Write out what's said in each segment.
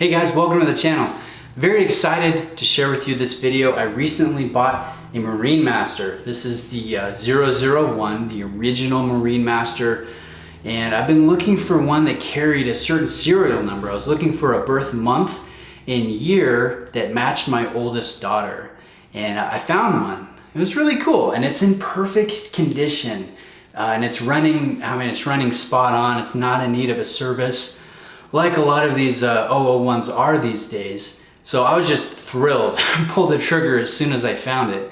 Hey guys, welcome to the channel. Very excited to share with you this video. I recently bought a Marinemaster. This is the 001, the original Marinemaster. And I've been looking for one that carried a certain serial number. I was looking for a birth month and year that matched my oldest daughter. And I found one. It was really cool, and it's in perfect condition. And it's running, it's running spot on. It's not in need of a service like a lot of these 001s are these days. So I was just thrilled, pulled the trigger as soon as I found it.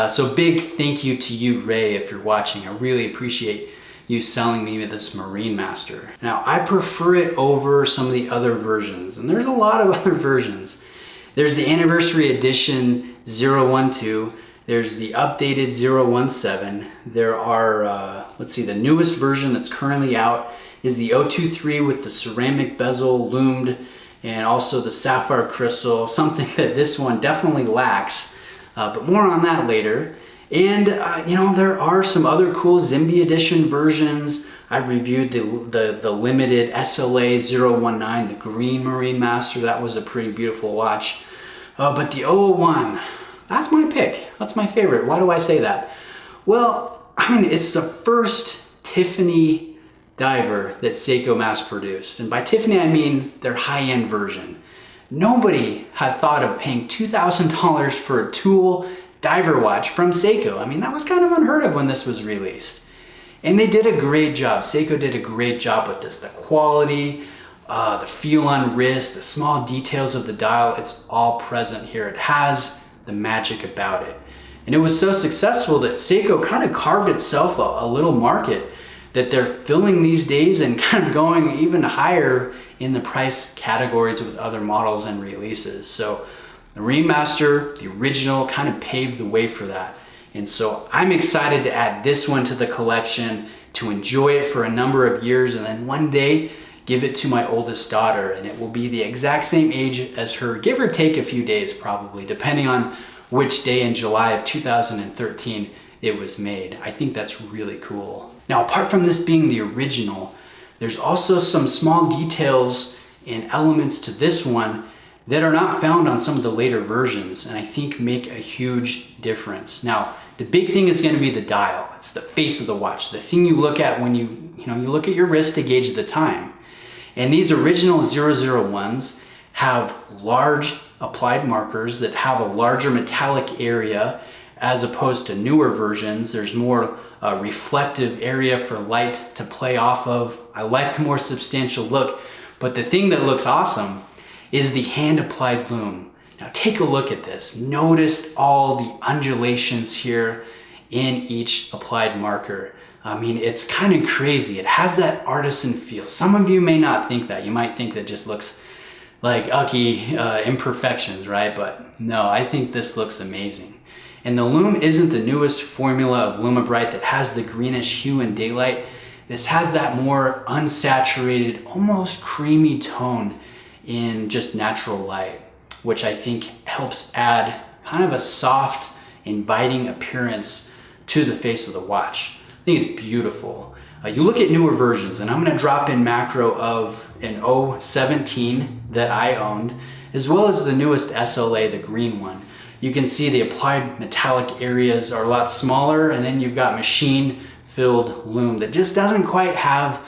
So big thank you to you, Ray, if you're watching. I really appreciate you selling me this Marinemaster. Now, I prefer it over some of the other versions, and there's a lot of other versions. There's the Anniversary Edition 012, there's the updated 017, there are, let's see, the newest version that's currently out is the 023 with the ceramic bezel loomed, and also the sapphire crystal, something that this one definitely lacks, but more on that later. And you know, there are some other cool Zimby edition versions. I reviewed the limited SLA 019, the green Marinemaster. That was a pretty beautiful watch. But the 001, that's my pick. That's my favorite. Why do I say that? Well, it's the first Tiffany diver that Seiko mass produced. And by Tiffany, I mean their high-end version. Nobody had thought of paying $2,000 for a tool diver watch from Seiko. That was kind of unheard of when this was released. And they did a great job. Seiko did a great job with this. The quality, the feel on wrist, the small details of the dial, it's all present here. It has the magic about it. And it was so successful that Seiko kind of carved itself a little market that they're filling these days and kind of going even higher in the price categories with other models and releases. So the Marinemaster, the original, kind of paved the way for that. And so I'm excited to add this one to the collection, to enjoy it for a number of years, and then one day give it to my oldest daughter, and it will be the exact same age as her, give or take a few days probably, depending on which day in July of 2013 it was made. I think that's really cool. Now, apart from this being the original, there's also some small details and elements to this one that are not found on some of the later versions, and I think make a huge difference. Now, the big thing is going to be the dial. It's the face of the watch, the thing you look at when you look at your wrist to gauge the time. And these original 001s have large applied markers that have a larger metallic area, as opposed to newer versions. There's more reflective area for light to play off of. I like the more substantial look, but the thing that looks awesome is the hand applied lume. Now take a look at this. Notice all the undulations here in each applied marker. It's kind of crazy. It has that artisan feel. Some of you may not think that. You might think that just looks like ucky imperfections, right? But no, I think this looks amazing. And the lume isn't the newest formula of Lumibrite that has the greenish hue in daylight. This has that more unsaturated, almost creamy tone in just natural light, which I think helps add kind of a soft, inviting appearance to the face of the watch. I think it's beautiful. You look at newer versions, and I'm gonna drop in macro of an 017 that I owned, as well as the newest SLA, the green one. You can see the applied metallic areas are a lot smaller, and then you've got machine-filled lume that just doesn't quite have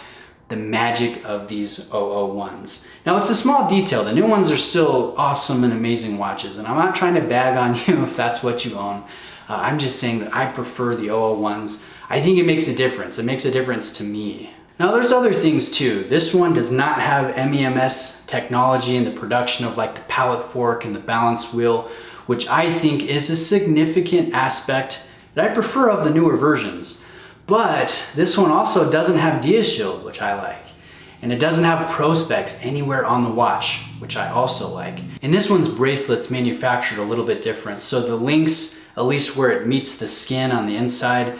the magic of these 001s. Now, it's a small detail. The new ones are still awesome and amazing watches, and I'm not trying to bag on you if that's what you own. I'm just saying that I prefer the 001s. I think it makes a difference. It makes a difference to me. Now, there's other things too. This one does not have MEMS technology in the production of like the pallet fork and the balance wheel, which I think is a significant aspect that I prefer of the newer versions. But this one also doesn't have DiaShield, which I like. And it doesn't have Prospex anywhere on the watch, which I also like. And this one's bracelet's manufactured a little bit different. So the links, at least where it meets the skin on the inside,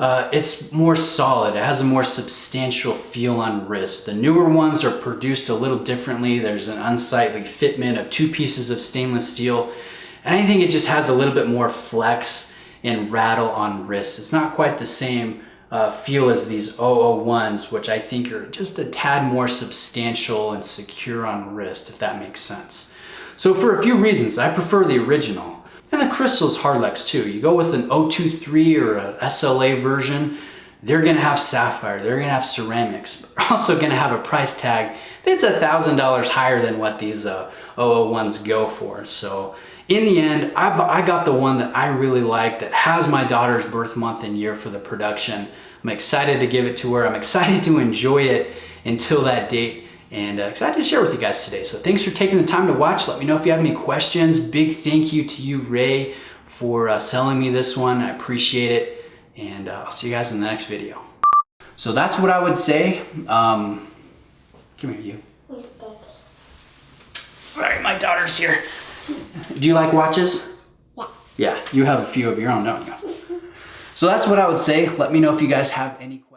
it's more solid. It has a more substantial feel on wrist. The newer ones are produced a little differently. There's an unsightly fitment of 2 pieces of stainless steel. And I think it just has a little bit more flex and rattle on wrist. It's not quite the same feel as these 001s, which I think are just a tad more substantial and secure on wrist, if that makes sense. So for a few reasons, I prefer the original. And the crystal's hardlex too. You go with an 023 or a SLA version, they're gonna have sapphire, they're gonna have ceramics, but they're also gonna have a price tag that's $1,000 higher than what these 001s go for. So in the end, I got the one that I really like, that has my daughter's birth month and year for the production. I'm excited to give it to her. I'm excited to enjoy it until that date, and excited to share with you guys today. So thanks for taking the time to watch. Let me know if you have any questions. Big thank you to you, Ray, for selling me this one. I appreciate it, and I'll see you guys in the next video. So that's what I would say. Come here, you. Sorry, my daughter's here. Do you like watches? Yeah. Yeah, you have a few of your own, don't you? So that's what I would say. Let me know if you guys have any questions.